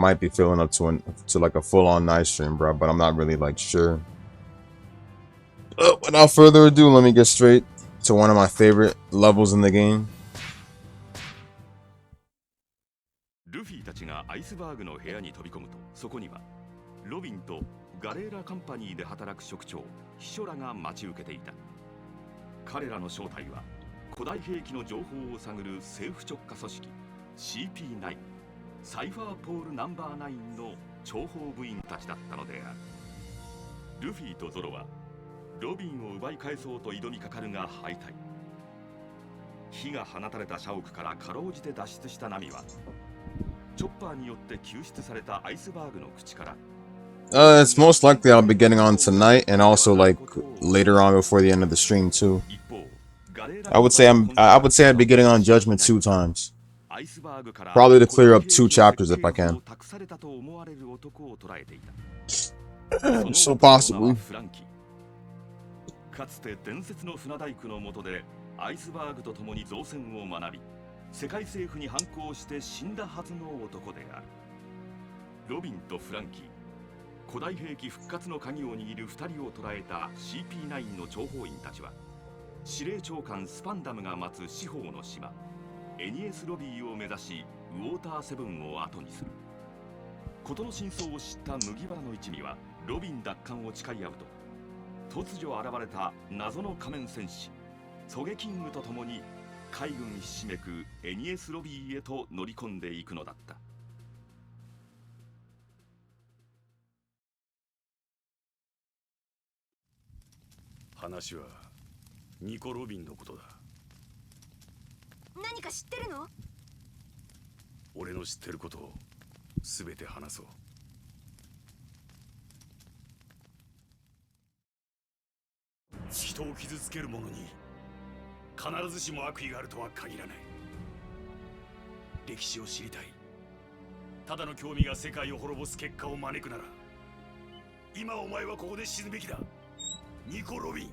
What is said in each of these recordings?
might be filling up to like a full-on night stream, bro, but I'm not really like sure. Without further ado, let me get straight to one of my favorite levels in the game. ルフィたちがアイスバーグの部屋に飛び込むと、そこにはロビンとガレーラカンパニーで働く職長秘書らが待ち受けていた。彼らの正体は古代兵器の情報を探る政府直下組織 CP9 サイファーポールナンバー9の諜報部員たちだったのである。ルフィとゾロはロビンを奪い返そうと挑みかかるが敗退。火が放たれた社屋からかろうじて脱出したナミはチョッパーによって救出されたアイスバーグの口から It's most likely I'll be getting on tonight and also like later on before the end of the stream too. I would say I'd be getting on Judgment 2 times. Probably to clear up 2 chapters if I can. So possibly. かつて伝説の船大工の下でアイスバーグと共に造船を学び、世界政府に反抗して死んだはずの男である。ロビンとフランキー、古代兵器復活の鍵を握る2人を捕らえた CP9 の諜報員たちは、司令長官スパンダムが待つ四方の島エニエスロビーを目指しウォーターセブンを後にする。事の真相を知った麦わらの一味はロビン奪還を誓い合うと、突如現れた謎の仮面戦士ソゲキングと共に海軍ひしめくエニエスロビーへと乗り込んでいくのだった。話はニコ・ロビンのことだ。何か知ってるの？俺の知ってることを全て話そう。人を傷つける者に必ずしも悪意があるとは限らない。歴史を知りたい。ただの興味が世界を滅ぼす結果を招くなら、今お前はここで死ぬべきだ。ニコ・ロビン。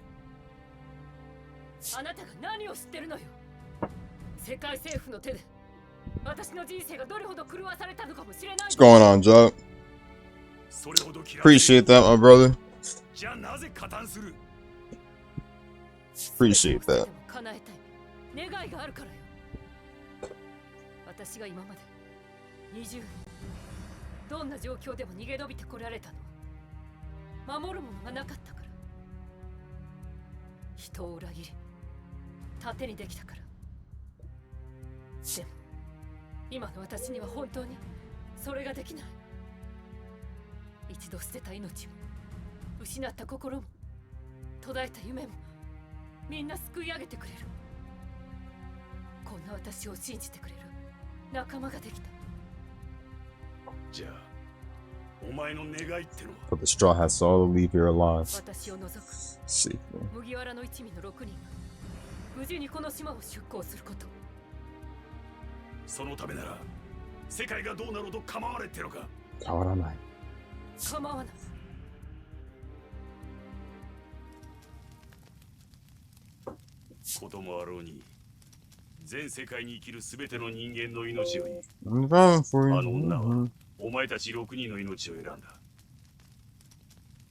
あなたが何を知ってるのよ。世界政府の手で私の人生がどれほど狂わされたのかもしれない。 What's going on, Joe? Appreciate that, my brother. じゃあなぜ加担する？ Appreciate that. 叶えたい願いがあるからよ。私が今まで20年どんな状況でも逃げ延びてこられたのは守るものがなかったから。人を裏切り盾にできたから。でも今の私には本当にそれができない。一度捨てた命も失った心も途絶えた夢もみんな救い上げてくれる。こんな私を信じてくれる仲間ができた。じゃあお前の願いってのは？ But the straw has to all leave here alive. 私を除く See. 麦わらの一味の6人が無事にこの島を出港すること。そのためなら世界がどうなろうと構われってのか？変わらない。構わない。こともあろうに全世界に生きる全ての人間の命より、あ for の女はお前たち6人の命を選んだ。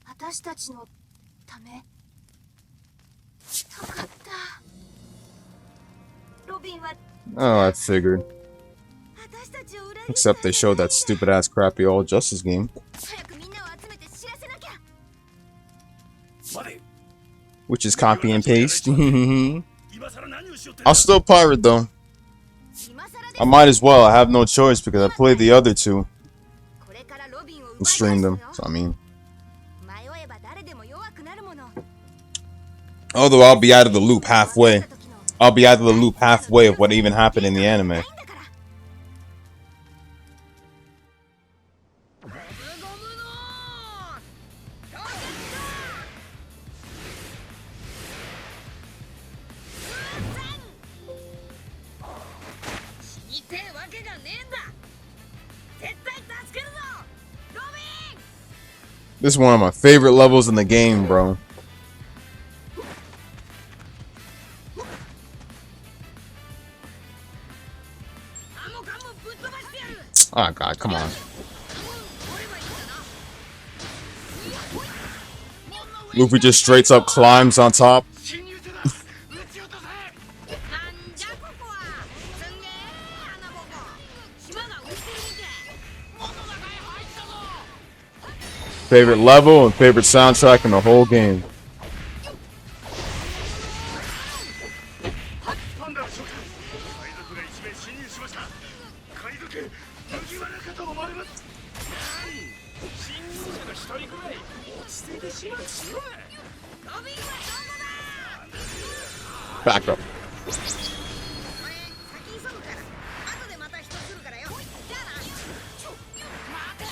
私たちのため。よかった。ロビンは Oh, I figured. 私たちを裏切った。 Except they showed that stupid ass crappy all justice game. 早くみんなを集めて知らせなきゃ。待て。 Which is copy and paste. 今更何をしようって。 I'll still pirate though. 今更で I might as well. I have no choice because I played the other two これからロビンを奪 and い返す streamed の them. よ。 So I mean, 迷えば誰でも弱くなるもの。 although I'll be out of the loop halfway. I'll be out of the loop halfway of what even happened in the anime. 死にてえわけがねえんだ。絶対助けるぞ、ロビン。 This is one of my favorite levels in the game, bro. Oh god, come on. Luffy just straight up climbs on top. 侵入者だ撃ち落とせなんじゃここは。すんげえ穴ぼこ。島が浮いてるみてえ。この中へ入ったぞ。 Favorite level and favorite soundtrack in the whole game. パンダの召喚海賊が一名侵入しました海賊麦わらかと思われます侵入者が一人くらい落ち着いて始末しろロビンはどこだ。 Back up. 俺先急ぐから後でまた人来るからよ。じゃあな。待て。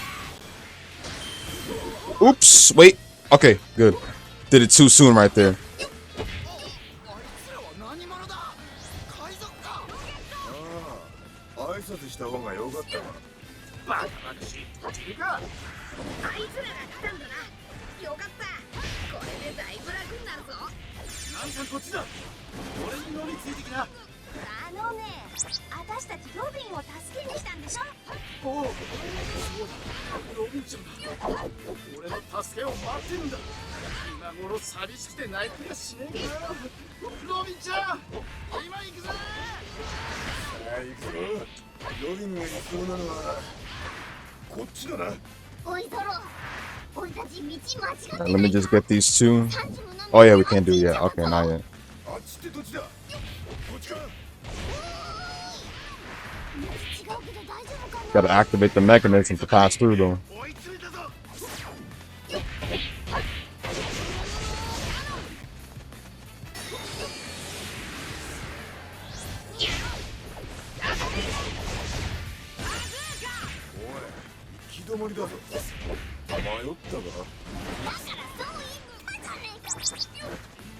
Oops. Wait. Okay, good. Did it too soon right there. 挨拶した方がよかったわバカバカしい君かあいつらが来たんだな。よかった。これでだいぶ楽になるぞ。ナミさんこっちだ俺に乗りついてきなあのね、私たちロビンを助けに来たんでしょ。おおそうだロビンちゃんだ俺の助けを待ってるんだ今頃寂しくて泣いてやしねえかロビンちゃん今行くぞ行くぞロビンがいそうなのはこっちだなおいゾロ、俺たち道間違って Alright, ない let me か just get these two. サンジも飲み Oh yeah, we can't do it yet. Okay, not yet. あっちってどっちだこっちか違うけど大丈夫かな。 Gotta activate the mechanism to pass through though. 追い詰めたぞ 行き止まりだぞ迷ったかだからそういうことじゃねえか。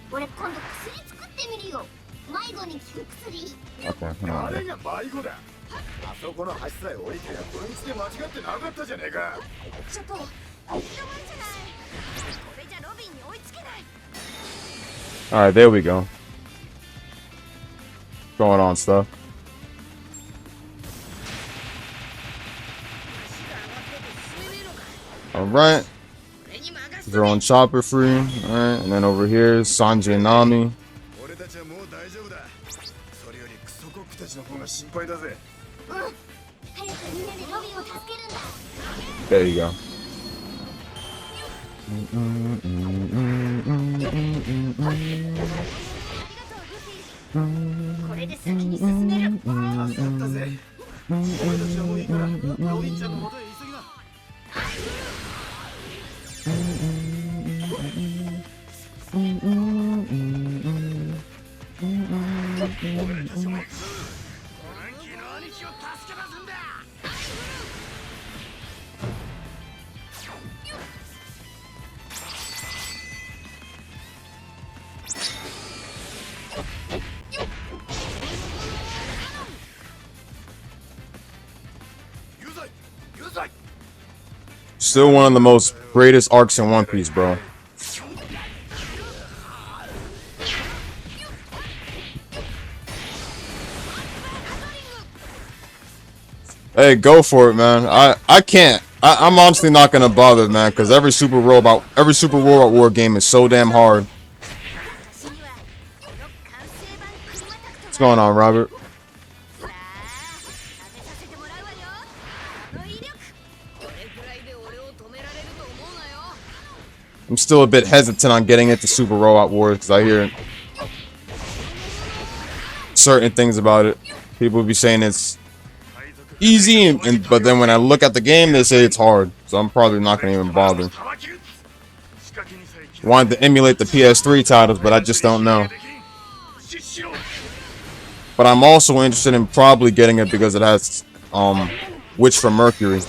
俺今度薬作ってみるよ。迷子に効く薬。 Okay, hold on. 誰が迷子だあそこの橋さえ降りてやこいつで間違ってなかったじゃねえかちょっと、行き止まりじゃない。これじゃロビンに追いつけない。 Alright, there we go. Going on stuff. 足が上がってて進めねえのか。 Alright. 俺に任せて。 Throwing Chopper free. Alright, and then over here, Sanji and Nami. 俺たちはもう大丈夫だそれよりクソコックたちの方が心配だぜうん。早くみんなでロビンを助けるんだ。 There you go. これで先に進める。助かったぜ俺たちはもういいからロビンちゃんの元へ急ぎな 俺たちも行くぞフランキーの兄貴を助け出すんだ Still one of the most greatest arcs in One Piece, bro. Hey, go for it, man. I can't. I'm honestly not gonna bother, man, because every Super Robot War game is so damn hard. 私にはこの完成版クルマタクト What's going on, Robert? さあ、食べさせてもらうわよ。この威力。どれくらいで俺を止められると思うなよ。 I'm still a bit hesitant on getting into Super Robot Wars because I hear certain things about it. People be saying it's easy, but then when I look at the game, they say it's hard. So I'm probably not gonna even bother. Wanted to emulate the PS3 titles, but I just don't know. But I'm also interested in probably getting it because it has Witch from Mercury,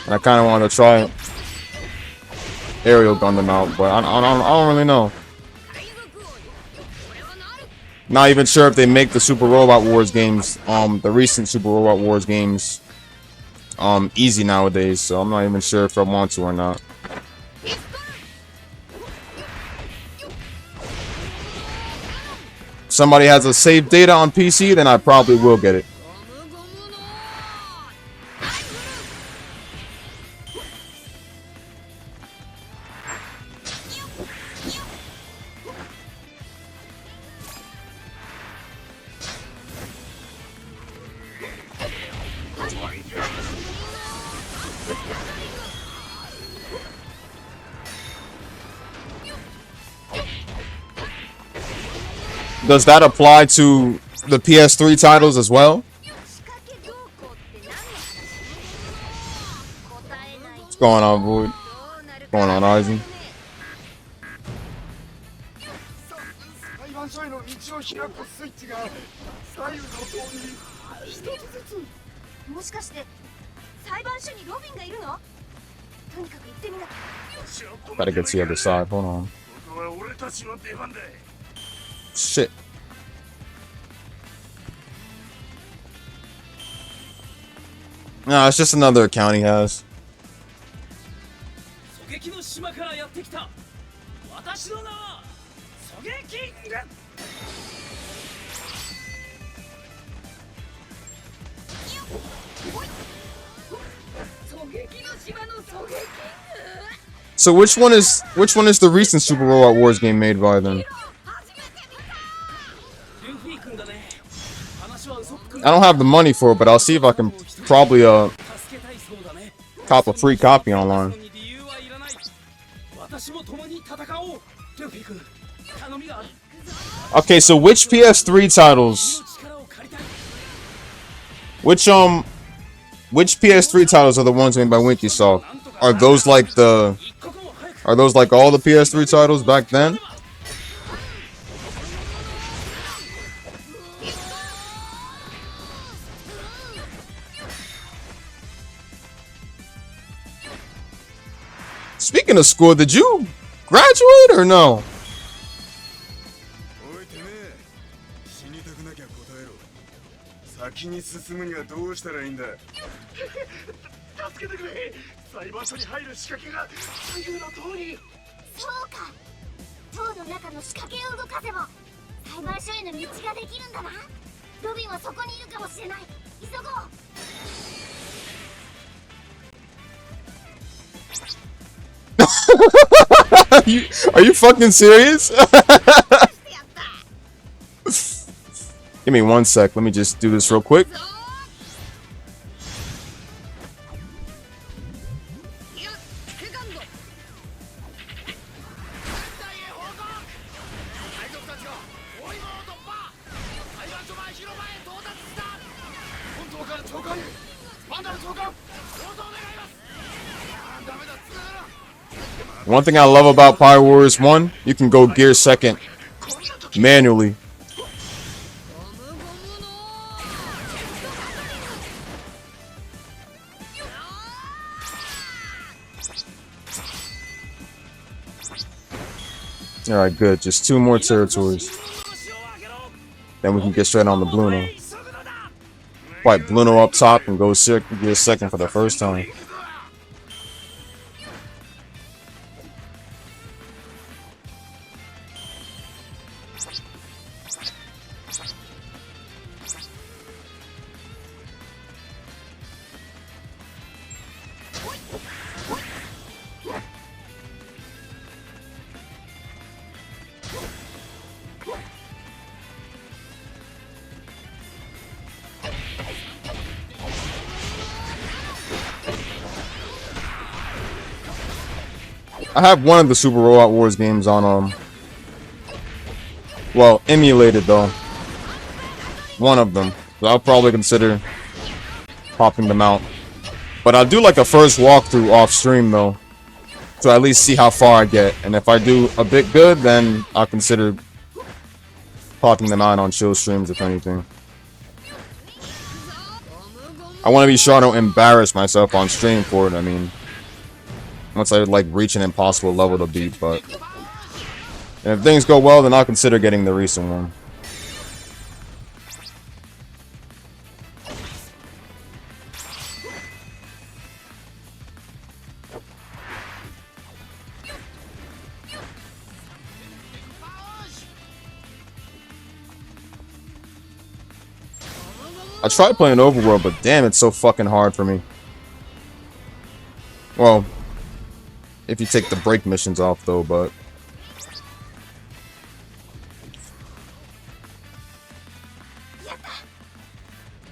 and I kind of want to try it. Aerial Gundam out, but I don't really know. 海賊王よ。これはなる。 Not even sure if they make the Super Robot Wars games, the recent Super Robot Wars games, easy nowadays. So I'm not even sure if I want to or not. Somebody has a save data on PC, then I probably will get it. ゴムゴムの Does that apply to the PS3 titles as well? 仕掛けどうこうって何の話？答えない。 What's going on, Void? どうなる What's going on, Aizen? 裁判所への道を開くスイッチが左右の塔に一つずつ。もしかして裁判所にロビンがいるの？とにかく行ってみなきゃ。 Gotta get to the other side. Hold on. ここは俺たちの出番だ。 Shit. Nah, it's just another account he has. 狙撃の島からやってきた。私の名は狙撃。狙撃の島の狙撃。 So which one is the recent Super Robot Wars game made by them? 初めて見た。ルフィ君だね。話はウソップ君。 I don't have the money for it, but I'll see if I can probably 助けたいそうだね。 cop a free copy online. に理由はいらない。私も共に戦おう。ルフィ君、頼みがある。 Okay, so which PS3 titles? 力を借りたい。 Which PS3 titles are the ones made by Winkysoft? Are those like all the PS3 titles back then? Speaking of school, did you graduate or no? おいてめえ、死にたくなきゃ答えろ。先に進むにはどうしたらいいんだ。助けてくれ。裁判所に入る仕掛けが左右の塔に。そうか。塔の中の仕掛けを動かせば裁判所への道ができるんだな。ロビンはそこにいるかもしれない。急ごう。 Are you fucking serious? Give me 1 sec. Let me just do this real quick. いや、セカンド。海賊たちが包囲網を突破。裁判所前広場へ到達した。本島から長官へ。パンダの長官、応答願います。ダメだ、つながらん。 One thing I love about Pyro Wars 1, you can go gear second manually. ゴムゴムの。 Alright, good. Just 2 more territories. Then we can get straight on the Bluno. Fight Bluno up top and go gear second for the first time. I have one of the Super Robot Wars games on well, emulated though. One of them. So I'll probably consider popping them out. But I'll do like a first walkthrough off stream though. To at least see how far I get. And if I do a bit good, then I'll consider popping them out on chill streams if anything. I want to be sure I don't embarrass myself on stream for it. I mean, once I like reach an impossible level to beat, but and if things go well, then I'll consider getting the recent one. I tried playing Overworld, but damn, it's so fucking hard for me. Well, if you take the break missions off, though, but...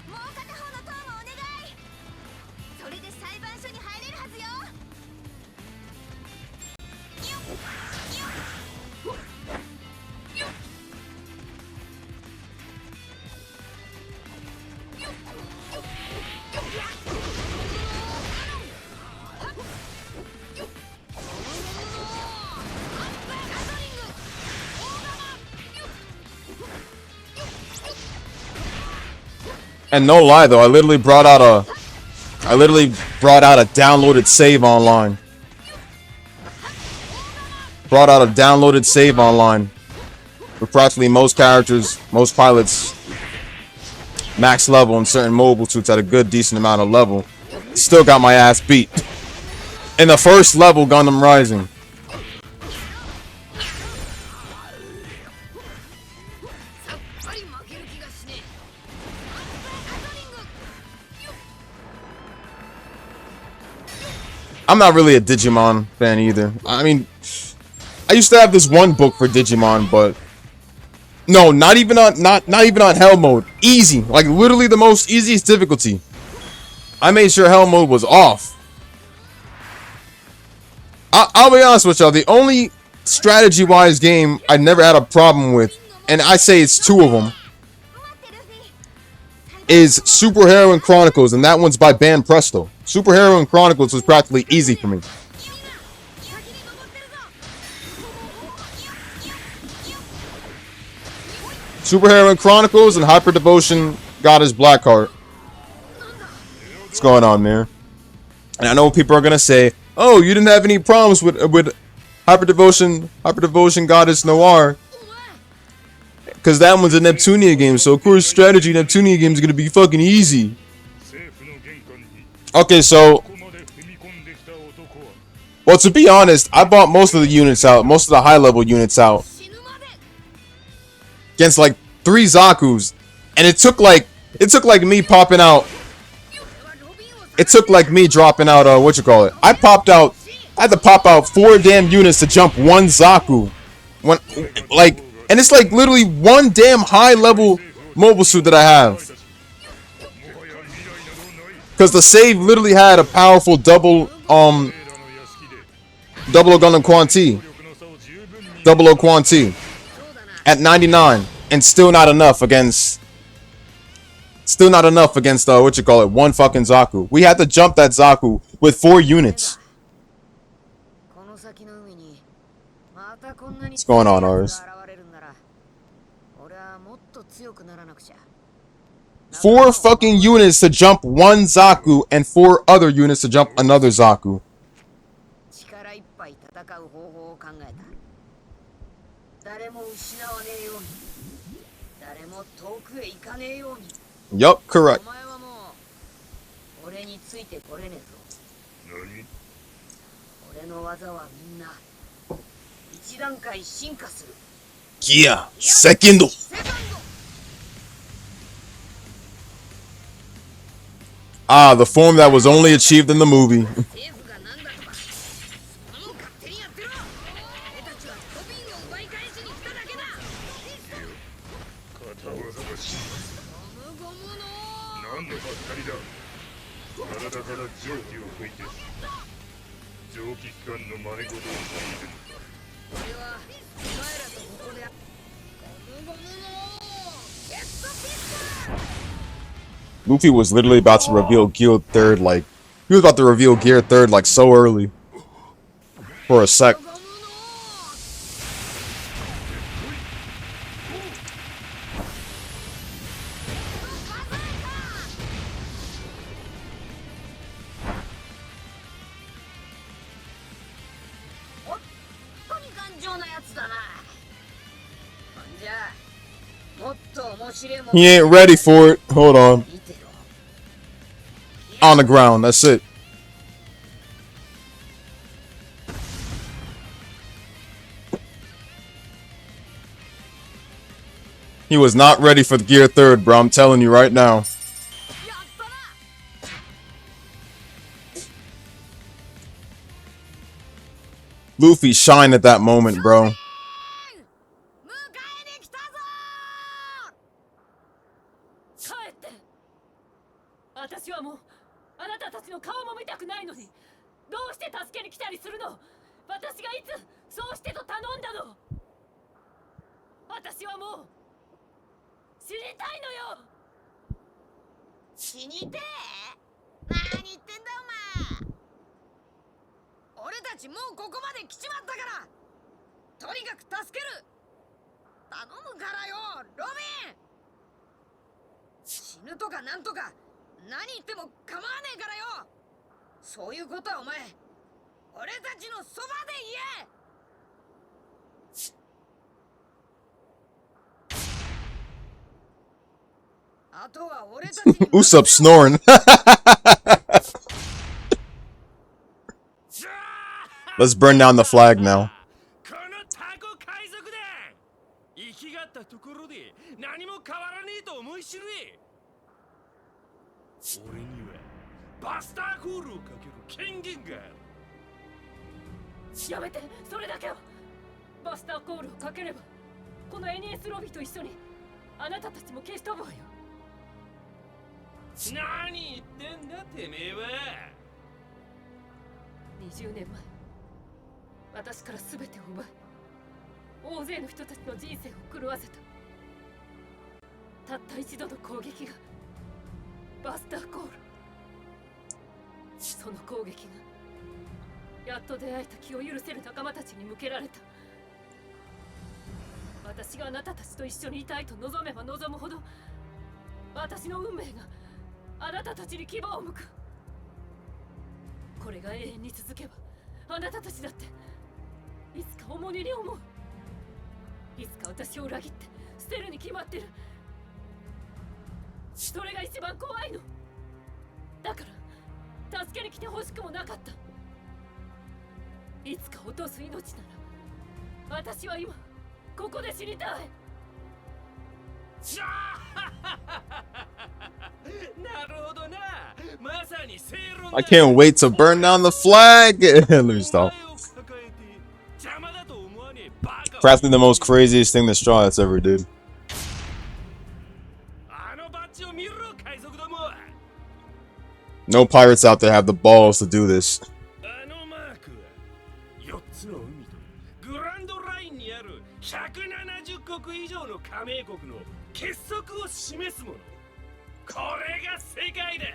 もう片方の塔もお願い。And no lie though, I literally brought out a downloaded save online. Brought out a downloaded save online. With practically most characters, most pilots, max level in certain mobile suits at a good decent amount of level. Still got my ass beat. In the first level Gundam Rising. さっぱり負ける気がしねえ。ハトリング。 I'm not really a Digimon fan either. I mean, I used to have this one book for Digimon, but no, not even on hell mode. Easy, like literally the most easiest difficulty. I made sure hell mode was off. I'll be honest with y'all. The only strategy-wise game I never had a problem with, and I say it's two of them, is Super Heroine Chronicles, and that one's by Ban Presto. Super Heroine Chronicles was practically easy for me. Super Heroine Chronicles and Hyper Devotion Goddess Blackheart. What's going on there? And I know people are gonna say, "Oh, you didn't have any problems with Hyper Devotion Goddess Noir," because that one's a Neptunia game. So of course, strategy Neptunia game is gonna be fucking easy. Okay, so, well, to be honest, I bought most of the units out, most of the high level units out, against like 3 Zakus, and it took like me popping out. It took like me dropping out, what you call it? I had to pop out 4 damn units to jump 1 Zaku. And it's like literally 1 damn high level mobile suit that I have. Because the save literally had a powerful double Gundam Quan T. Double O Quan T. At 99. And still not enough against what you call it, 1 fucking Zaku. We had to jump that Zaku with 4 units. What's going on, Ars? 4 fucking units to jump 1 Zaku and 4 other units to jump another Zaku. Yup, correct. Yeah, second. Ah, the form that was only achieved in the movie. 政府がなんだとかその勝手にやってろ。俺たちはロビンを奪い返しに来ただけだ。ゴムゴムの何のばっかりだ。体から蒸気を吹いて蒸気機関の真似事をしているのか。俺はお前らとここでゴムゴムのヘッドピストル。 Luffy was literally about to reveal Gear 3rd, like, he was about to reveal Gear 3rd, like, so early. For a sec. He ain't ready for it. Hold on. On the ground, that's it. He was not ready for the Gear 3rd, bro. I'm telling you right now. Luffy shined at that moment, bro. 死ぬとかなんとか何言っても構わねえからよ。そういうことはお前俺たちのそばで言え。あとは俺たちに Usopp snoring. Let's burn down the flag now. このタコ海賊だ。生きがったところで何も変わらねえと思い知れ。俺にはバスターコールをかける権限がある。やめて、それだけは。バスターコールをかければこの NS ロビーと一緒にあなたたちも消し飛ぶわよ。何言ってんだてめえは。20年前私から全てを奪い大勢の人たちの人生を狂わせた。たった一度の攻撃がバスターコール。その攻撃がやっと出会えた気を許せる仲間たちに向けられた。私があなたたちと一緒にいたいと望めば望むほど私の運命があなたたちに牙を向く。これが永遠に続けばあなたたちだっていつか重荷に思う。いつか私を裏切って捨てるに決まってる。それが一番怖いの。だから助けに来てほしくもなかった。いつか落とす命なら私は今ここで死にたい。なるほどな。まさに正論だ。 I can't wait to burn down the flag. Let me stop. 邪魔だと思わねえバカ。 Crafting the most craziest thing that Straw Hats ever did. あのバッジを見ろ海賊ども。 No pirates out there have the balls to do this. あのマークは4つの海とグランドラインにある170国以上の加盟国の結束を示すもの。これが世界だ。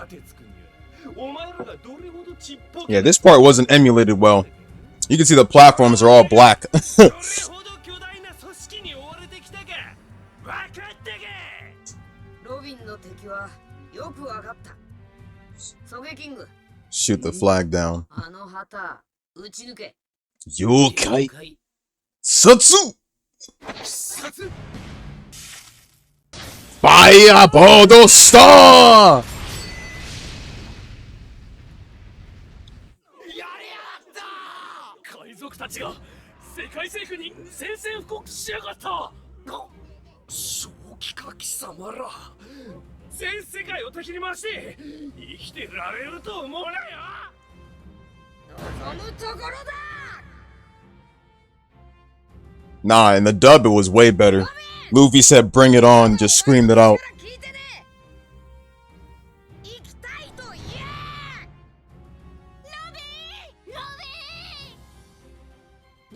立てつくにはお前らがどれほどちっぽけ。 Yeah, this part wasn't emulated well. You can see the platforms are all black. どれほど巨大な組織に追われてきたか分かったか。ロビンの敵はよくわかった。ソゲキング、 Shoot the flag down. あの旗撃ち抜け。 Yokai Satsu! Firebolt Star! 海賊たちが世界政府に宣戦布告しやがった。正気か貴様ら。全世界を敵に回して生きてられると思うなよ。望むところだ。 Nah, in the dub it was way better. Luffy said bring it on, just screamed it out. 聞いてね。行きたいと言え。ロビ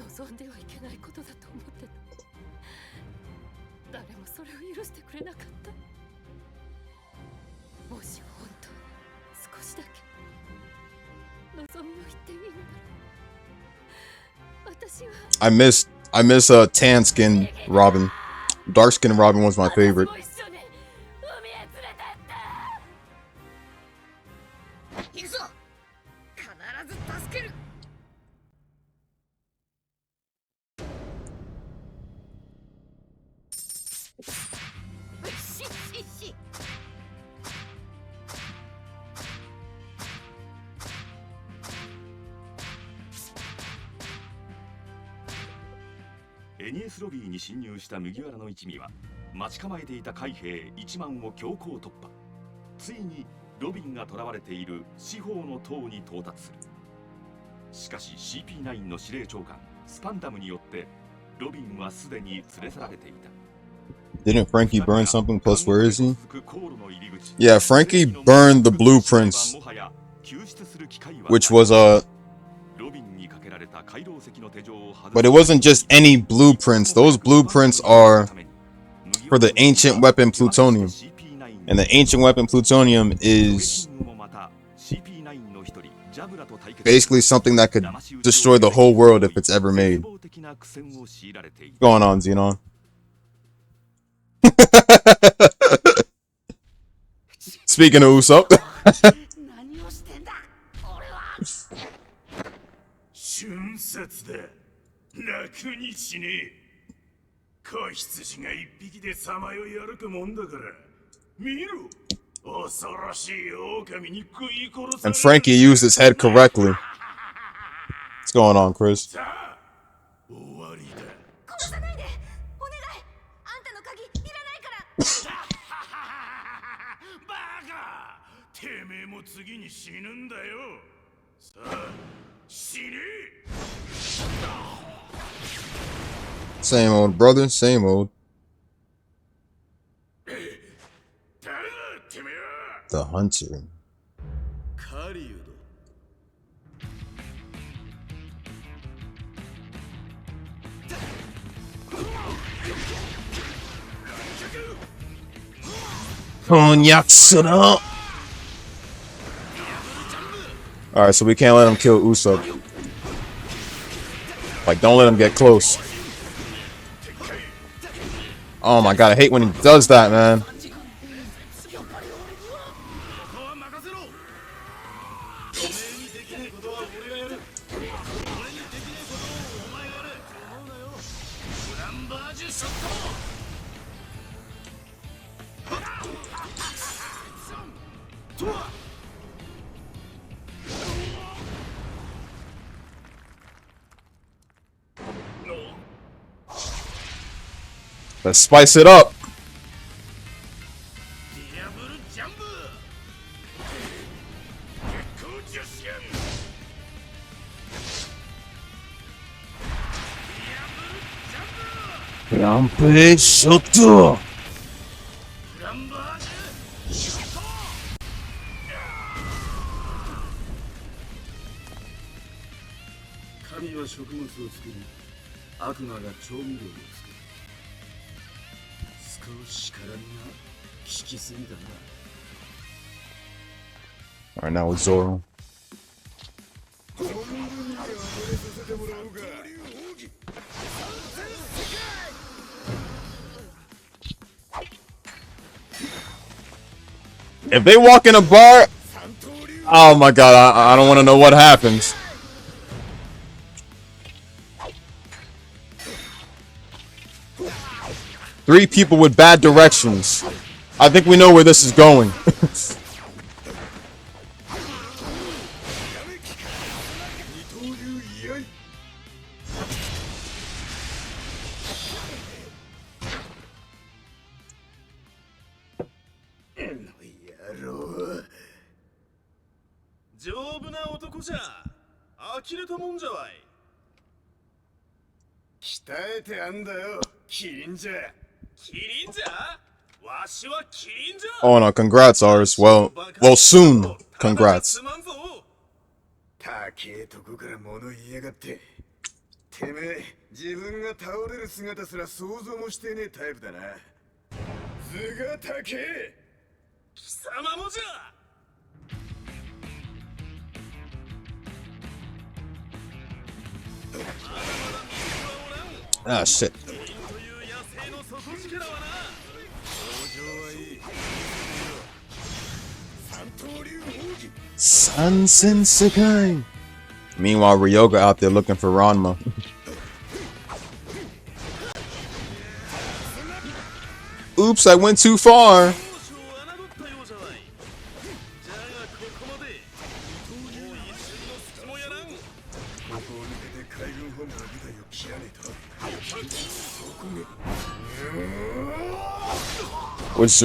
ー。望んではいけないことだと思ってた。誰もそれを許してくれなかった。もし本当少しだけ望みを言っていいのなら私は I miss tan skin Robin. Dark skin Robin was my favorite. 私も一緒に海へ連れてって。行くぞ。必ず助ける。ししし。エニエスロビーに侵入した麦わらの一味は待ち構えていた海兵1万を強行突破。ついにロビンが囚われている四方の塔に到達する。しかし CP9 の司令長官スパンダムによってロビンはすでに連れ去られていた。 Didn't Frankie burn something? Plus, where is he? Yeah, Frankie burned the blueprints, which was but it wasn't just any blueprints. Those blueprints are for the ancient weapon plutonium, and the ancient weapon plutonium is basically something that could destroy the whole world if it's ever made. What's going on, Xenon? Speaking of Usopp. 何をしてんだ俺は春節だ。楽にしねえ。子羊が一匹でさまよい歩くもんだから。見ろ。恐ろしい狼に食い殺さ And れる。 Frankie used his head correctly. What's going on, Chris? さあ、終わりだ。殺さないでお願いあんたの鍵いらないからバカ。てめえも次に死ぬんだよ。さあ、死ねえ。 Same old brother, same old. 誰だてめえは。 The Hunter. カリウド Cognac up. Alright, so we can't let him kill Usopp. Like, don't let him get close. Oh my god, I hate when he does that, man. ここは任せろおめえにできないことは俺がやる俺にできないことをお前がやれ思うなよグランバージュショットとは Let's spice it up. ディアブルジャンブ月光女子やん。ディアブルジャンブ Rampage shot. グランバージュショット。神は食物を作り悪魔が調味料を作る少し辛みが効きすぎだな Alright, now with Zoro. If they walk in a bar, oh my god, I don't want to know what happens. Three people with bad directions. I think we know where this is going. Oh no, congrats, Ars. Well, soon. Congrats. 高えとこから物言いやがって。てめえ、自分が倒れる姿すら想像もしてねえタイプだな。図が高え。貴様もじゃ。 Ah, shit. Sansen Sekai. Meanwhile, Ryoga out there looking for Ranma. Oops, I went too far.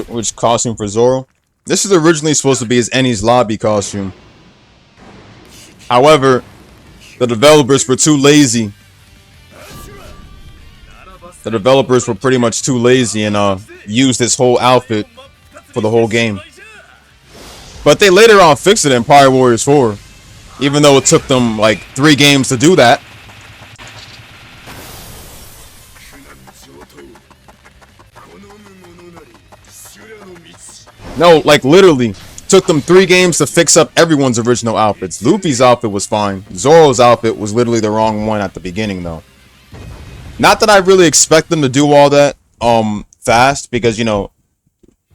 Which costume for Zoro? This is originally supposed to be his Enies lobby costume. However, the developers were too lazy. The developers were pretty much too lazy and used this whole outfit for the whole game. But they later on fixed it in Pirate Warriors 4. Even though it took them like 3 games to do that. No, like literally, took them 3 games to fix up everyone's original outfits. Luffy's outfit was fine. Zoro's outfit was literally the wrong one at the beginning, though. Not that I really expect them to do all that. fast because you know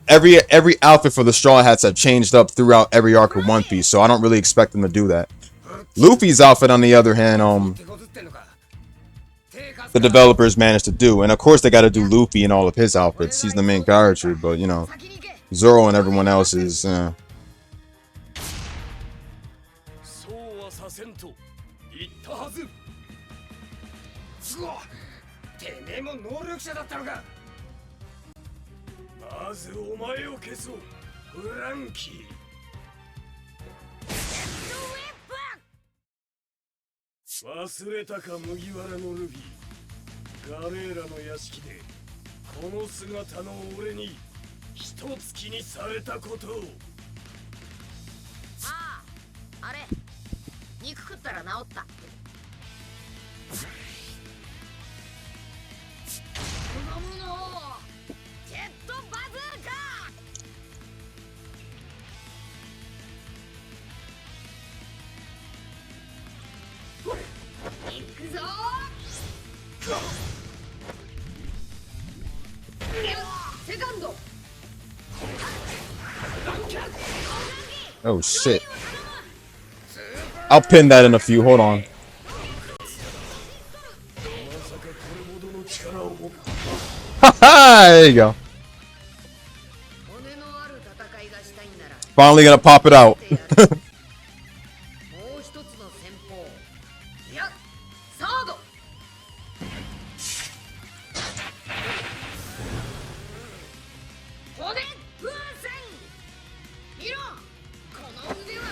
every outfit for the Straw Hats have changed up throughout every arc of One Piece, so I don't really expect them to do that. Luffy's outfit, on the other hand, the developers managed to do, and of course they got to do Luffy in all of his outfits. He's the main character, but you know, Zoro and everyone else is. そうはさせんと言ったはず。すごい。てめえも能力者だったのか。まずお前を消そう、フランキー。忘れたか麦わらのルビー。ガレーラの屋敷でこの姿の俺に一突きにされたことを。ああ、あれ肉食ったら治った。子供のジェットバズーカー。行くぞセカンド。 Oh shit! I'll pin that in a few. Hold on. Haha! There you go. Finally gonna pop it out. もう一つの戦法。いや、サード。骨風船。見ろ。この腕は。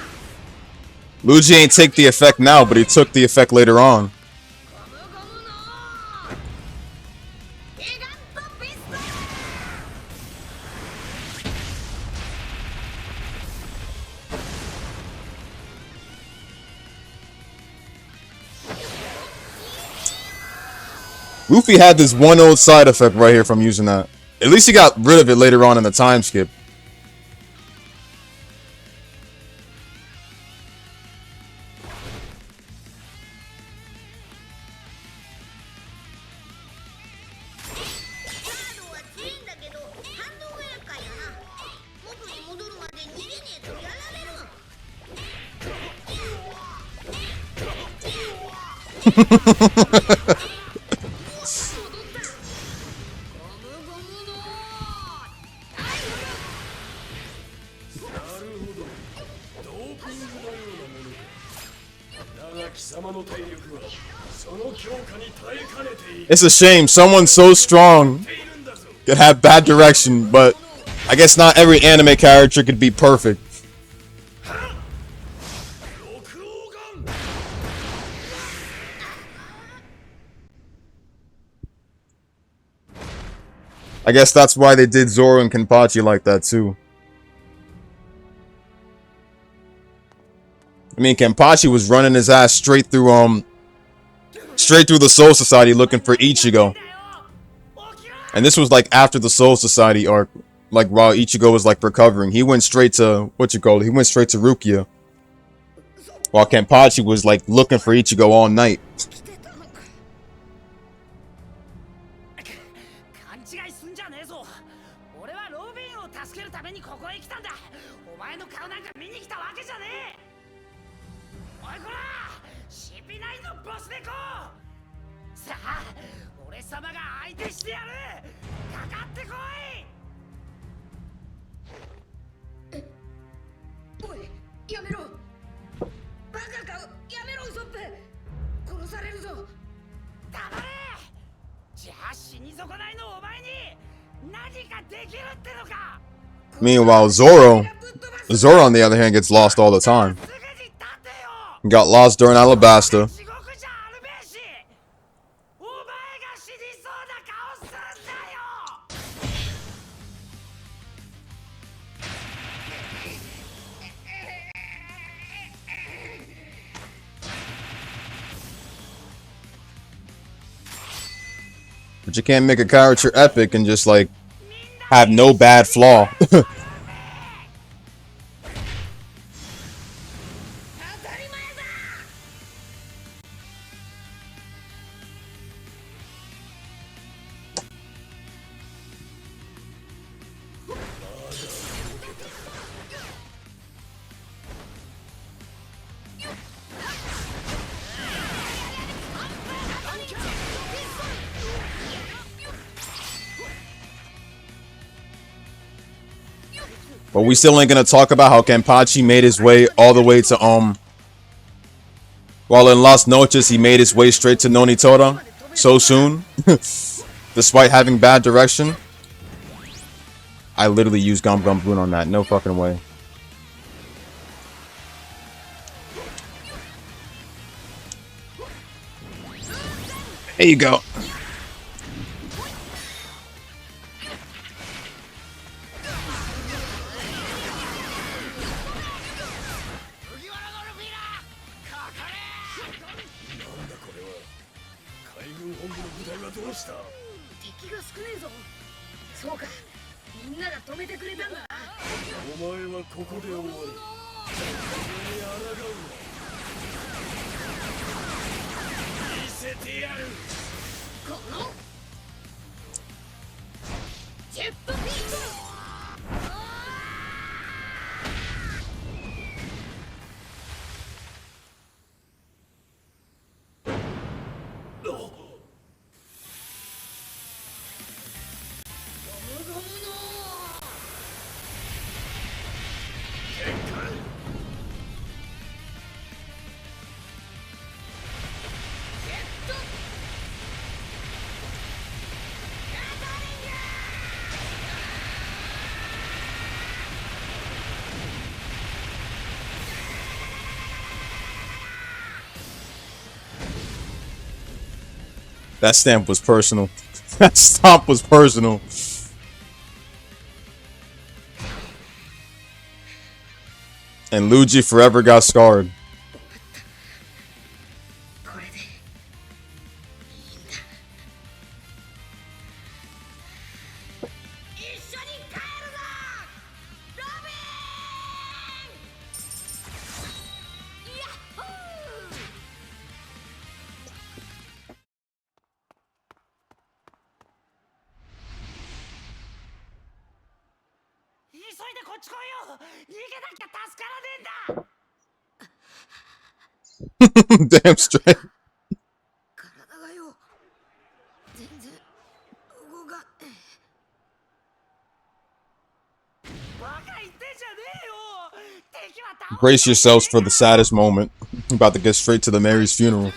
Luigi ain't take the effect now, but he took the effect later on. ゴムゴムのギガントピストル。 Luffy had this one old side effect right here from using that. At least he got rid of it later on in the time skip. It's a shame someone so strong could have bad direction, but I guess not every anime character could be perfect. I guess that's why they did Zoro and Kenpachi like that too. I mean, Kenpachi was running his ass straight through the Soul Society looking for Ichigo. And this was like after the Soul Society arc, like while Ichigo was like recovering. He went straight to he went straight to Rukia. While Kenpachi was like looking for Ichigo all night. やめろ。バカか。やめろウソップ。殺されるぞ。黙れ。じゃあ死に損ないのお前に何かできるってのか。 Meanwhile, Zoro on the other hand gets lost all the time. He got lost during Alabasta. But you can't make a character epic and just like have no bad flaw. But we still ain't gonna talk about how Kenpachi made his way all the way to while in Las Noches he made his way straight to Nonitora so soon, despite having bad direction. I literally used Gum Gum Boon on that. No fucking way. There you go. That stamp was personal. That stomp was personal. And Luigi forever got scarred. Damn straight. Brace yourselves for the saddest moment. I'm about to get straight to the Mary's funeral.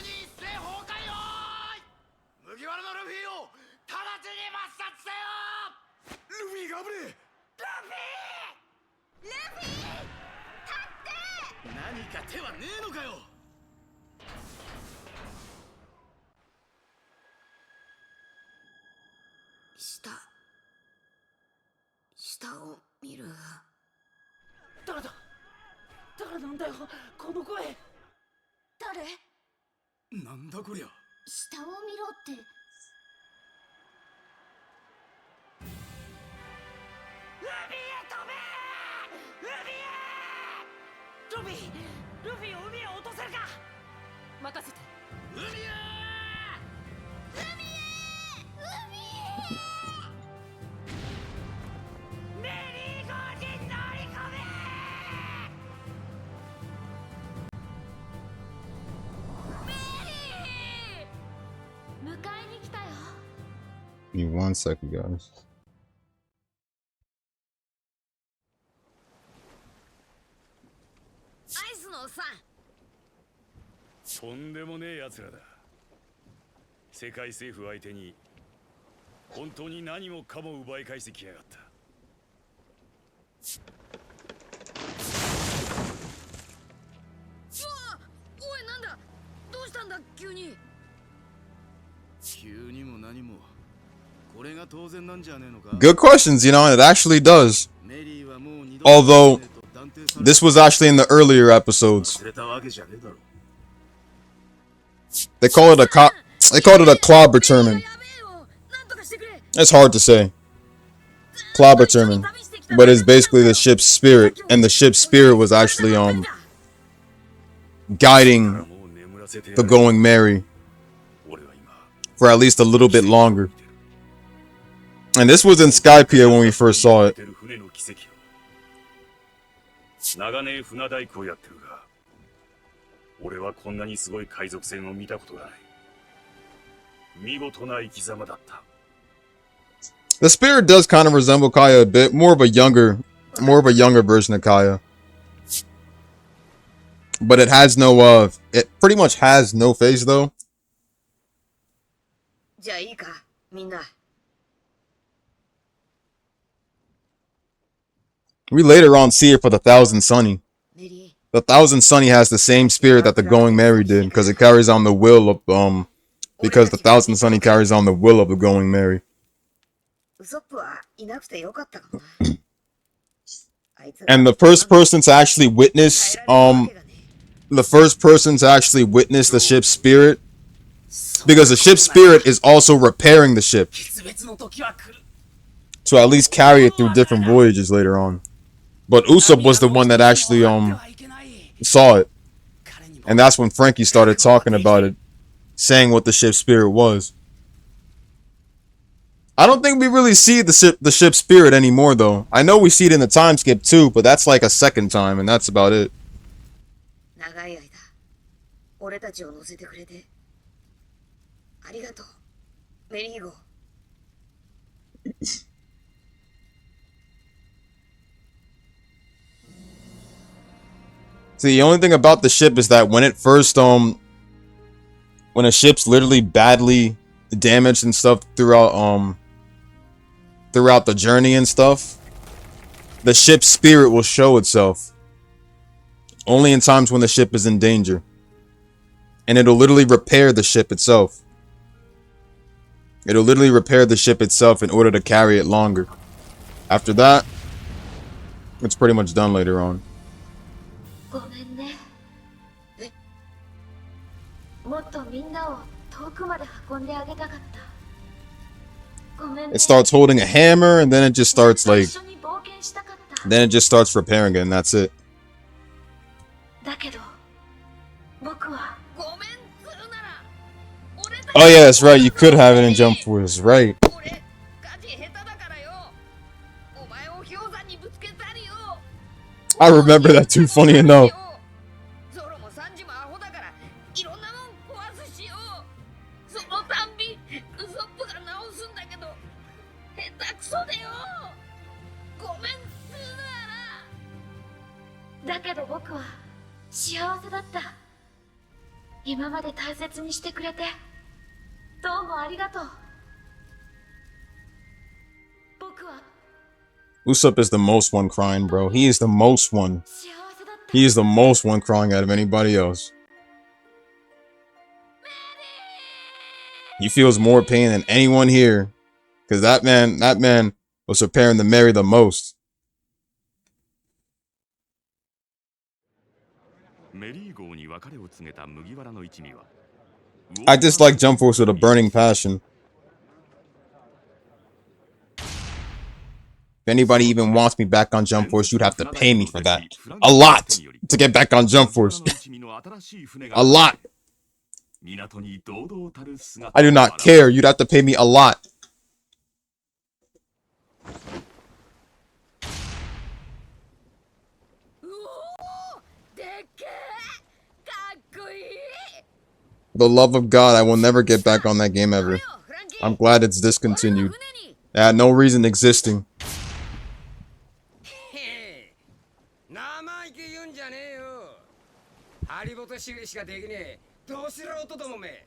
Give me 1 second, guys. Good questions, you know, it actually does. Although, this was actually in the earlier episodes. They call it a clobber tournament. It's hard to say. Clobber tournament. But it's basically the ship's spirit. And the ship's spirit was actually guiding the Going Merry for at least a little bit longer. And this was in Skypiea when we first saw it. The spirit does kind of resemble Kaya a bit, more of a younger More of a younger version of Kaya. But it has no, it pretty much has no face, though. じゃあいいか、みんな。 We later on see it for the Thousand Sunny. メリ The Thousand Sunny has the same spirit that the Going Merry did, because it carries on the will of, because the Thousand Sunny carries on the will of the Going Merry. ウソップはいなくてよかったかもな。あいつら And the first person to actually witness, the first person to actually witness the ship's spirit, because the ship's spirit is also repairing the ship 決別の時は来る。 to at least carry it through different voyages later on. But Usopp was the one that actually saw it, and that's when Frankie started talking about it, saying what the ship's spirit was. I don't think we really see the ship's spirit anymore, though. I know we see it in the time skip too, but that's like a second time, and that's about it. 長い間、俺たちを乗せてくれてありがとう、メリーゴ。 See, the only thing about the ship is that when it first, when a ship's literally badly damaged and stuff throughout the journey and stuff, the ship's spirit will show itself. Only in times when the ship is in danger. And it'll literally repair the ship itself. It'll literally repair the ship itself in order to carry it longer. After that, it's pretty much done later on. ごめんね。もっとみんなを遠くまで運んであげたかった。ごめんね。 It starts holding a hammer, and then it just starts like, 一緒に冒険したかった。 then it just starts repairing it, and that's it. だけど、僕は。 ごめんするなら、俺たち Oh yeah, that's right. You could have it in Jump Force, right? 俺、ガチ下手だからよ。お前を氷山にぶつけたりよ。 I remember that too. Funny enough. ゾロもサンジもアホだから、いろんなもん壊すしよ。そのたんび、ウソップが直すんだけど、下手くそでよ。ごめんするなら。だけど僕は幸せだった。今まで大切にしてくれて、どうもありがとう。僕は Usopp is the most one crying, bro. He is the most one. 幸せだった。 He is the most one crying out of anybody else. He feels more pain than anyone here. Because that man was preparing to marry the most. メリー号に別れを告げた麦わらの一味は I dislike Jump Force with a burning passion. If anybody even wants me back on Jump Force, you'd have to pay me for that. A lot to get back on Jump Force. A lot. I do not care. You'd have to pay me a lot. でっけえ、かっこいい。 For the love of God, I will never get back on that game ever. I'm glad it's discontinued. It had no reason existing. 生意気言うんじゃねえよ。ハリボテ修理しかできねえ。どうしろとどもめ。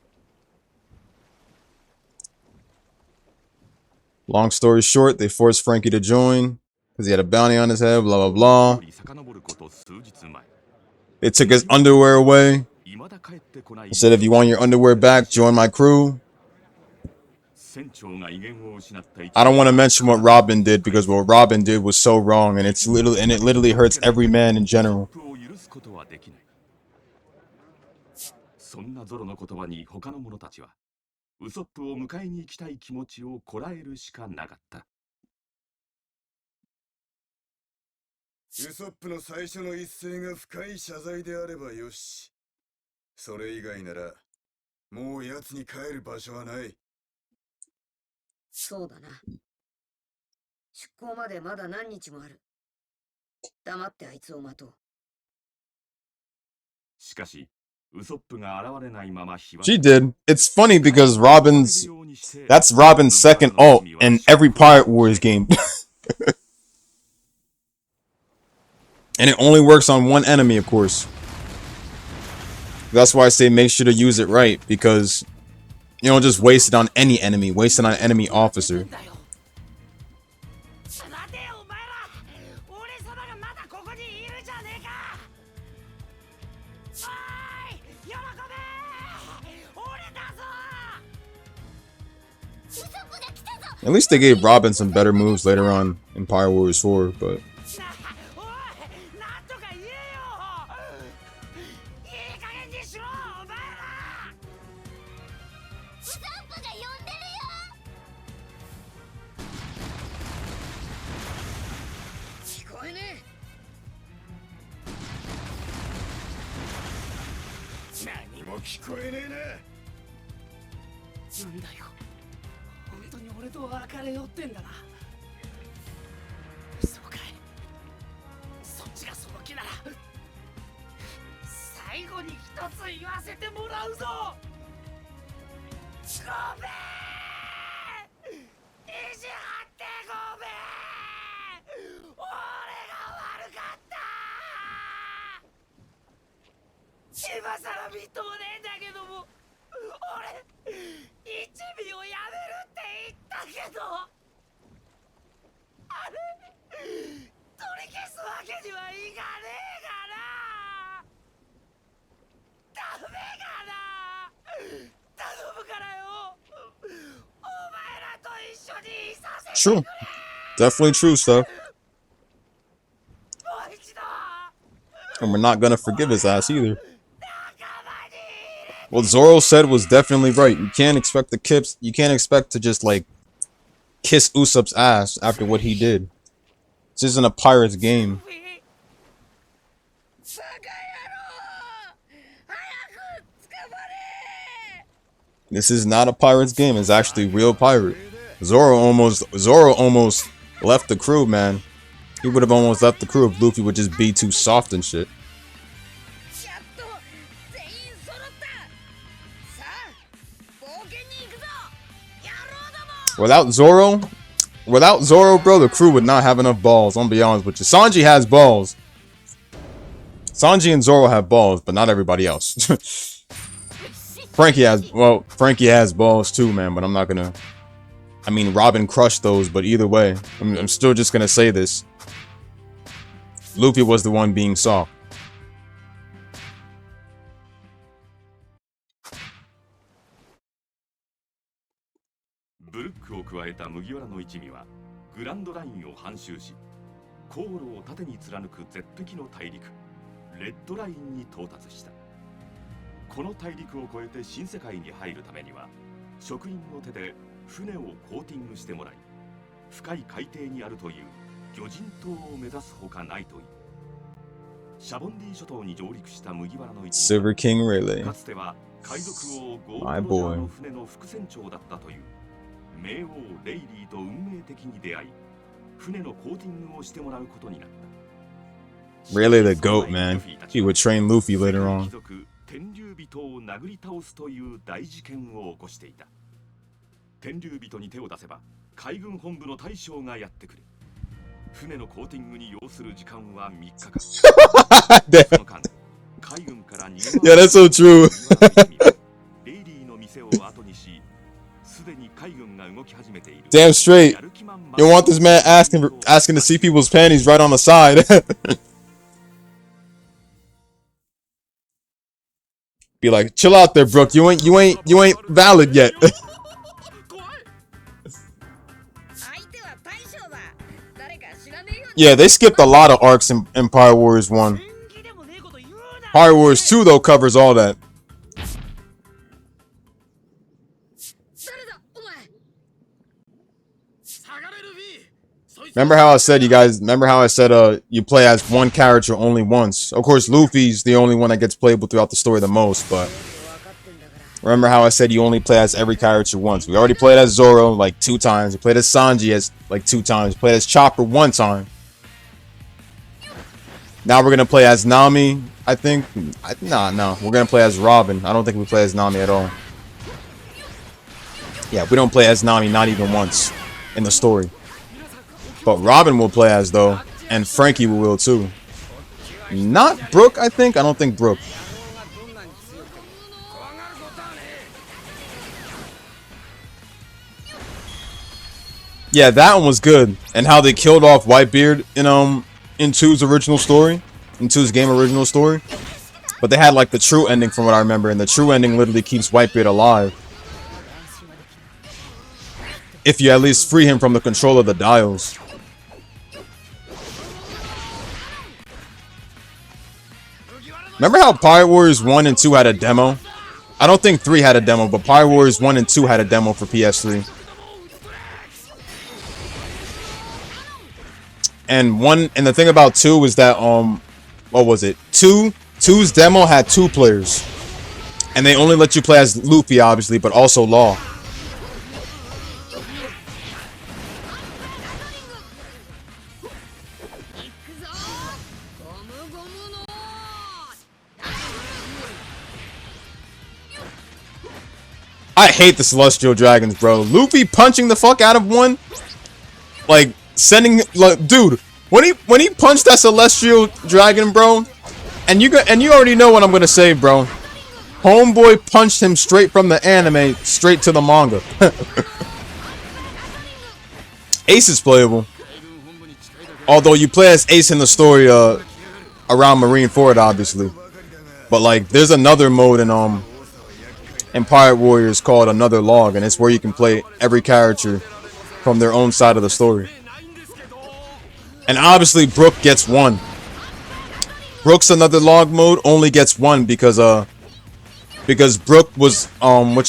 Long story short, they forced Frankie to join because he had a bounty on his head, blah, blah, blah. They took his underwear away. Said, if you want your underwear back, join my crew. I don't want to mention what Robin did because what Robin did was so wrong, and it literally hurts every man in general. そんなゾロの言葉に他の者たちはウソップを迎えに行きたい気持ちをこらえるしかなかった。ウソップの最初の一声が深い謝罪であればよし。それ以外ならもう奴に帰る場所はない。そうだな。出港までまだ何日もある。黙ってあいつを待とう。しかし、ウソップが現れないまま日は She did. It's funny because that's Robin's second ult in every Pirate Warriors game. And it only works on one enemy, of course. That's why I say make sure to use it right, because you don't just waste it on any enemy, waste it on an enemy officer. 待てよお前ら、俺様がまだここにいるじゃねえか。おーい、喜べ、俺だぞ。 At least they gave Robin some better moves later on in Pyro Warriors 4, but おい、なんとか言えよ。いい加減にしろ、お前ら。ウソップが呼んでるよ。聞こえねえ。何も聞こえねえな。なんだよ、本当に俺と別れよってんだな。そうかい、そっちがその気なら最後に一つ言わせてもらうぞ。ごめん、意地張ってごめん、俺が悪かった。今さら認めねえんだけども、俺一味をやめるって言ったけど、あれ取り消すわけにはいかねえかな。ダメかな。頼むからよ、お前らと一緒にいさせて true. Definitely true stuff. もう一度 And we're not gonna forgive his ass either. What Zoro said was definitely right. You can't expect to just like kiss Usopp's ass after what he did. This isn't a pirate's game. バカ野郎、早く捕まれ。 This is not a pirate's game. It's actually real pirate. Zoro almost left the crew, man. He would have almost left the crew if Luffy would just be too soft and shit. やっと全員揃った。さあ、冒険に行くぞ。野郎ども。Without Zoro, bro, the crew would not have enough balls. I'm gonna be honest with you. Sanji has balls. Sanji and Zoro have balls, but not everybody else. Frankie has balls too, man, but I'm not gonna. I mean, Robin crushed those, but either way, I'm still just gonna say this. Luffy was the one being soft. ブルックを加えた麦わらの一味はグランドラインを半周し、航路を縦に貫く絶壁の大陸レッドラインに到達した。この大陸を越えて新世界に入るためには、職員の手で船をコーティングしてもらい、深い海底にあるという魚人島を目指すほかないという。シャボンディ諸島に上陸した麦わらの一味 Silver King Rayleigh. かつては海賊王ゴー My ルド・ロジャー boy. の船の副船長だったという冥王レイリーと運命的に出会い、船のコーティングをしてもらうことになった。 Rayleigh the goat, man. He would train Luffy later on. 貴族天竜人を殴り倒すという大事件を起こしていた。天竜人に手を出せば海軍本部の大将がやってくる。船のコーティングに要する時間は3日間。その間、海軍から逃げ Yeah, that's so true. レイリーの店を後にし、すでに海軍が動き始めている。 Damn straight. You want this man asking to see people's panties right on the side. Be like, chill out there, Brook. You ain't valid yet. 相手は大将だ。誰か知らねえよ。 Yeah, they skipped a lot of arcs in Empire Warriors 1. 本気でもねえこと言うな。 Empire Warriors 2 though covers all that. 誰だお前。下がれルフィ。そいつ Remember how I said you play as one character only once. Of course, Luffy's the only one that gets playable throughout the story the most, but remember how I said you only play as every character once. We already played as Zoro like 2 times. We played as Sanji as like 2 times. We played as Chopper 1 time. Now we're gonna play as Nami. I think no. We're gonna play as Robin. I don't think we play as Nami at all. Yeah, we don't play as Nami, not even once in the story. But Robin will play as though, and Frankie will too. Not Brook, I think. I don't think Brook. がどんなに強くても怖がることはねえ Yeah, that one was good. And how they killed off Whitebeard in 2's original story. In 2's game original story. But they had like the true ending from what I remember. And the true ending literally keeps Whitebeard alive. If you at least free him from the control of the dials. Remember how Pirate Warriors 1 and 2 had a demo? I don't think 3 had a demo, but Pirate Warriors 1 and 2 had a demo for PS3. And the thing about 2 was that what was it? 2's demo had 2 players. And they only let you play as Luffy, obviously, but also Law. I hate the Celestial Dragons, bro. Luffy punching the fuck out of one, like sending, like, dude, when he punched that Celestial Dragon, bro, and you already know what I'm gonna say, bro. Homeboy punched him straight from the anime, straight to the manga. Ace is playable, although you play as Ace in the story around Marineford, obviously. But like, there's another mode in Pirate Warriors called Another Log, and it's where you can play every character from their own side of the story. And obviously Brook gets 1. Brook's Another Log mode only gets 1 because Brook was only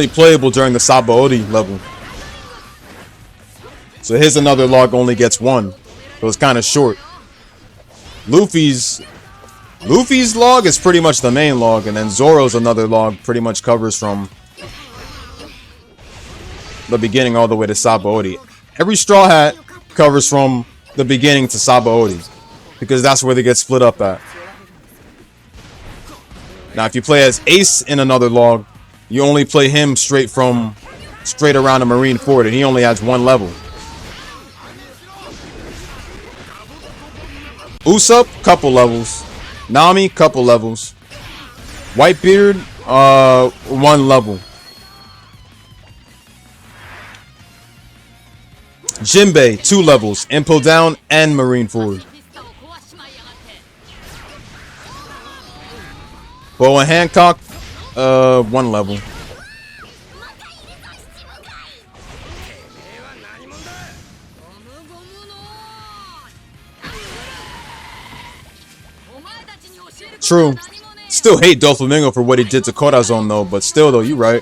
playable during the Sabaody level. So his Another Log only gets 1. So it's kind of short. Luffy's log is pretty much the main log, and then Zoro's Another Log pretty much covers from the beginning all the way to Sabaody. Every Straw Hat covers from the beginning to Sabaody, because that's where they get split up at. Now, if you play as Ace in Another Log, you only play him straight around the Marineford, and he only has 1 level. Usopp, couple levels. Nami, couple levels. Whitebeard, 1 level. Jinbei, 2 levels. Impel Down and Marineford. Boa Hancock, 1 level. True. Still hate Doflamingo for what he did to Corazon though, but still though, you right.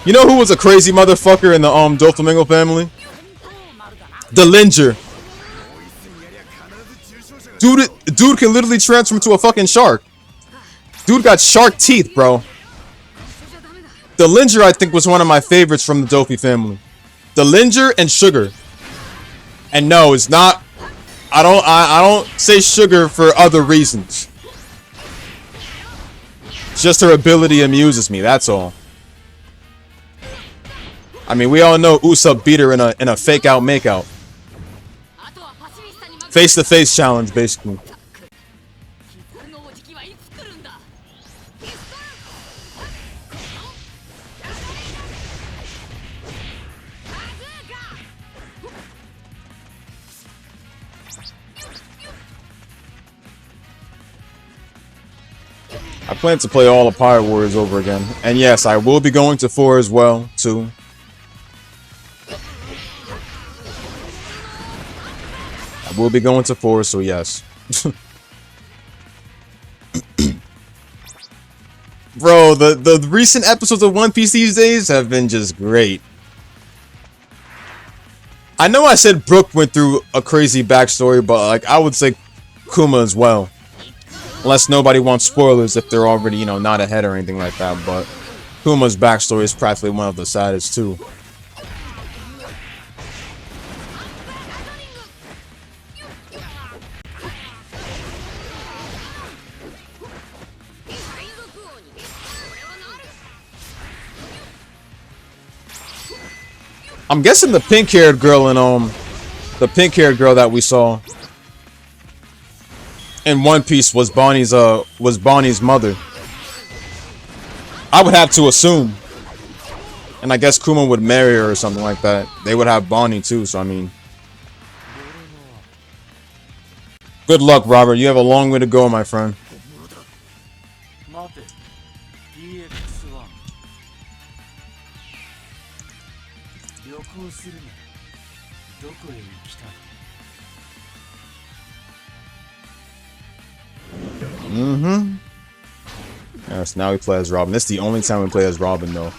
You know who was a crazy motherfucker in the Doflamingo family? The Linger. Dude can literally transform into a fucking shark. Dude got shark teeth, bro. The Linger, I think, was one of my favorites from the Dofi family. The Linger and Sugar. And no, it's not. I don't say Sugar for other reasons. Just her ability amuses me, that's all. I mean, we all know Usopp beat her in a fake out makeout. Face to face challenge, basically. I plan to play all the Pirate Warriors over again. And yes, I will be going to 4 as well, too. I will be going to 4, so yes. Bro, the recent episodes of One Piece these days have been just great. I know I said Brook went through a crazy backstory, but like I would say Kuma as well. Unless nobody wants spoilers if they're already, you know, not ahead or anything like that. But Kuma's backstory is practically one of the saddest too. I'm guessing the pink-haired girl in the pink-haired girl that we saw in One Piece was Bonnie's mother. I would have to assume. And I guess Kuma would marry her or something like that. They would have Bonnie too, so I mean. Good luck, Robert. You have a long way to go, my friend. 待て DX1 旅行するならどこへ行きたい Yes, now we play as Robin. This is the only time we play as Robin, though.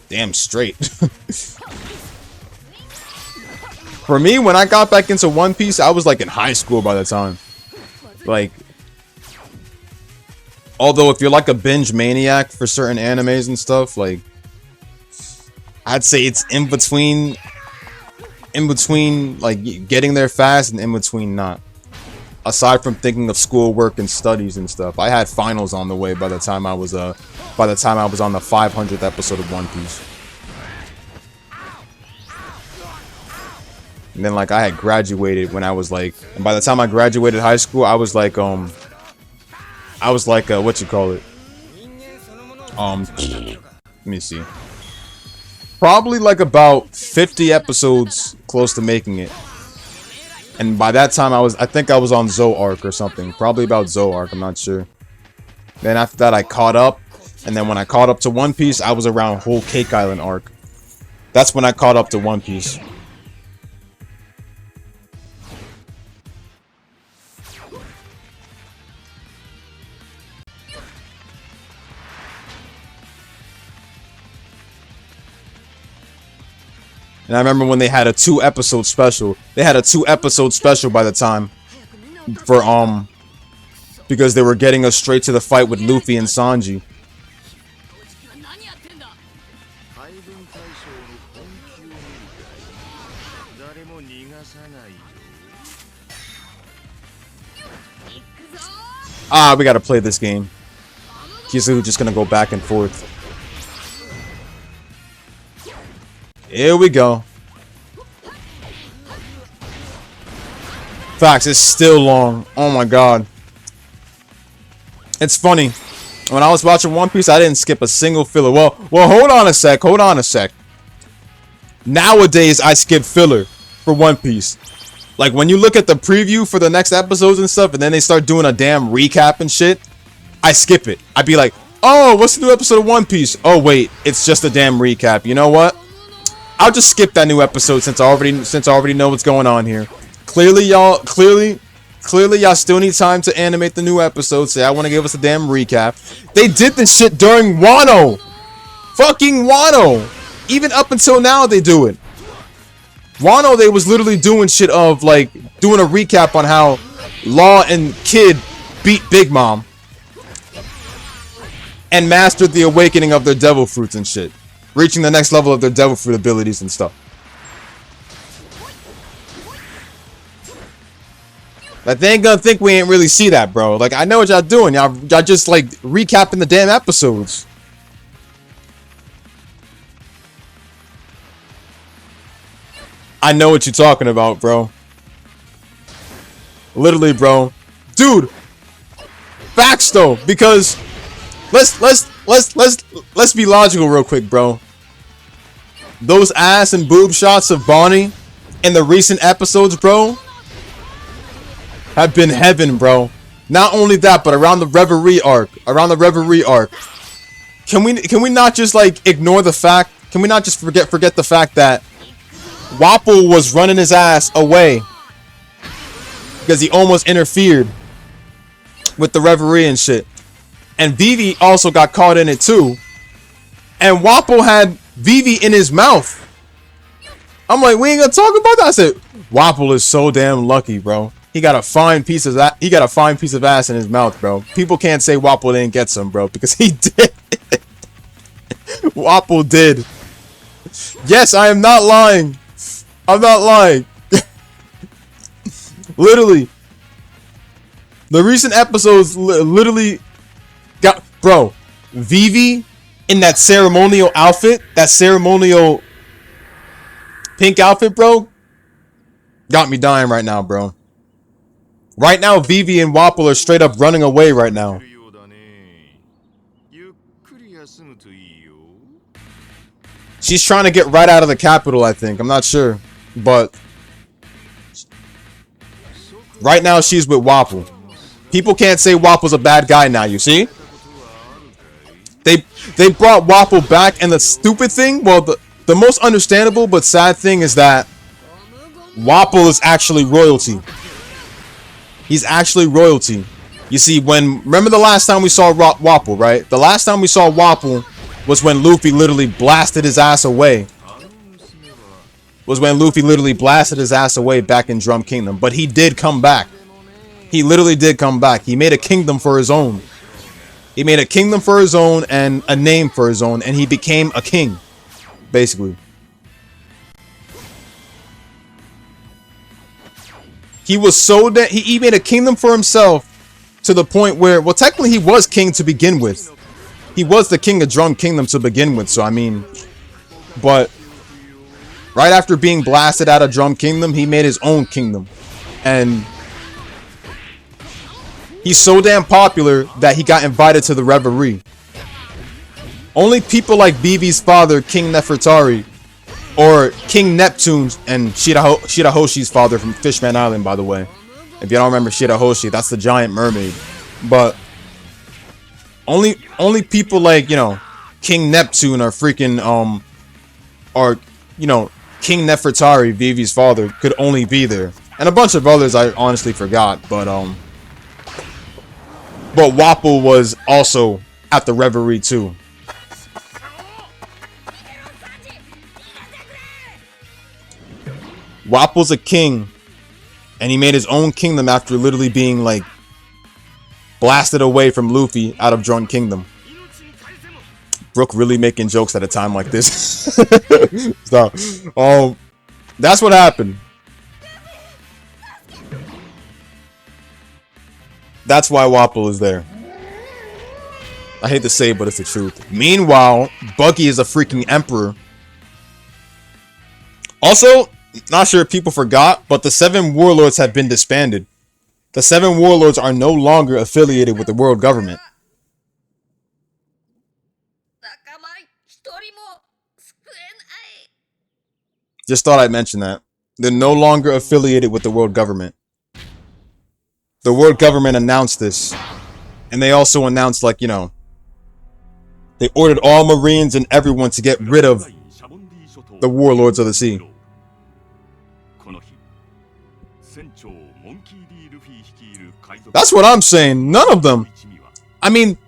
Damn straight. For me, when I got back into One Piece, I was like in high school by the time. Like, although if you're like a binge maniac for certain animes and stuff, like, I'd say it's in between like getting there fast and in between not. Aside from thinking of schoolwork and studies and stuff, I had finals on the way by the time I was on the 500th episode of One Piece. And then like I had graduated when I was like, and by the time I graduated high school, I was like what you call it? Let me see. Probably like about 50 episodes close to making it. And by that time I think I was on Zoark or something. Probably about Zoark, I'm not sure. Then after that I caught up. And then when I caught up to One Piece, I was around whole Cake Island arc. That's when I caught up to One Piece. And I remember when they had a 2-episode special. They had a 2-episode special by the time for because they were getting us straight to the fight with Luffy and Sanji. Ah, we gotta play this game. Kizu just gonna go back and forth. Here we go. Facts, it's still long. Oh my god. It's funny. When I was watching One Piece, I didn't skip a single filler. Well, hold on a sec. Hold on a sec. Nowadays, I skip filler for One Piece. Like, when you look at the preview for the next episodes and stuff, and then they start doing a damn recap and shit, I skip it. I'd be like, oh, what's the new episode of One Piece? Oh, wait, it's just a damn recap. You know what? I'll just skip that new episode since I already know what's going on here. Clearly y'all still need time to animate the new episode. Say I want to give us a damn recap. They did this shit during Wano. Fucking Wano. Even up until now they do it. Wano, they was literally doing shit of like doing a recap on how Law and Kid beat Big Mom and mastered the awakening of their devil fruits and shit. Reaching the next level of their devil fruit abilities and stuff. Like, they ain't gonna think we ain't really see that, bro. Like, I know what y'all doing. Y'all just, like, recapping the damn episodes. I know what you're talking about, bro. Literally, bro. Dude. Facts, though. Because let's be logical real quick, bro. Those ass and boob shots of Bonnie in the recent episodes, bro, have been heaven, bro. Not only that, but around the Reverie arc. Can we not just like ignore the fact? Can we not just forget the fact that Wapol was running his ass away because he almost interfered with the Reverie and shit. And Vivi also got caught in it too. And Wapol had Vivi in his mouth. I'm like, we ain't gonna talk about that. I said, Wapol is so damn lucky, bro. He got a fine piece of that. He got a fine piece of ass in his mouth, bro. People can't say Wapol didn't get some, bro, because he did. Wapol did. Yes, I am not lying. I'm not lying. Literally. The recent episodes literally got, bro, Vivi in that ceremonial outfit, that ceremonial pink outfit, bro, got me dying right now, bro. Right now, Vivi and Wapol are straight up running away right now. She's trying to get right out of the capital, I think. I'm not sure. But right now, she's with Wapol. People can't say Wapol's a bad guy now, you see? They brought Wapol back, and the stupid thing, well, the most understandable but sad thing is that Wapol is actually royalty. He's actually royalty. You see, remember the last time we saw Wapol, right? The last time we saw Wapol was when Luffy literally blasted his ass away. Back in Drum Kingdom. But he did come back. He literally did come back. He made a kingdom for his own. He made a kingdom for his own and a name for his own, and he became a king, basically. He was so that he made a kingdom for himself to the point where, well, technically he was king to begin with. He was the king of Drum Kingdom to begin with, so I mean, but right after being blasted out of Drum Kingdom, he made his own kingdom. And he's so damn popular that he got invited to the Reverie. Only people like Vivi's father, King Nefertari, or King Neptune, and Shirahoshi's father from Fishman Island, by the way. If you don't remember Shirahoshi, that's the giant mermaid. But only people like, you know, King Neptune or freaking or, you know, King Nefertari, Vivi's father, could only be there. And a bunch of others I honestly forgot, but Wapol was also at the Reverie too. Wapol's a king, and he made his own kingdom after literally being like blasted away from Luffy out of Drum Kingdom. Brook really making jokes at a time like this. So, that's what happened. That's why Wapol is there. I hate to say it, but it's the truth. Meanwhile, Buggy is a freaking emperor. Also, not sure if people forgot, but the 7 warlords have been disbanded. The 7 warlords are no longer affiliated with the world government. Just thought I'd mention that. They're no longer affiliated with the world government. The world government announced this. And they also announced, like, you know, they ordered all Marines and everyone to get rid of the warlords of the sea. That's what I'm saying. None of them. I mean,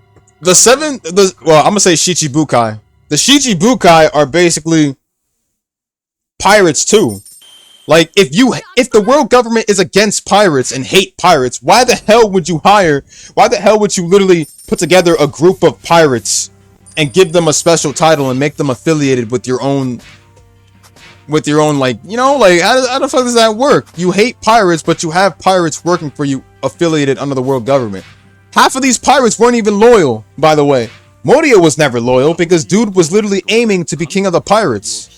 well, I'm gonna say Shichibukai. The Shichibukai are basically pirates too. Like, if the world government is against pirates and hate pirates, why the hell would you literally put together a group of pirates and give them a special title and make them affiliated with your own, like, you know, like, how the fuck does that work? You hate pirates, but you have pirates working for you affiliated under the world government. Half of these pirates weren't even loyal, by the way. Moria was never loyal because dude was literally aiming to be king of the pirates.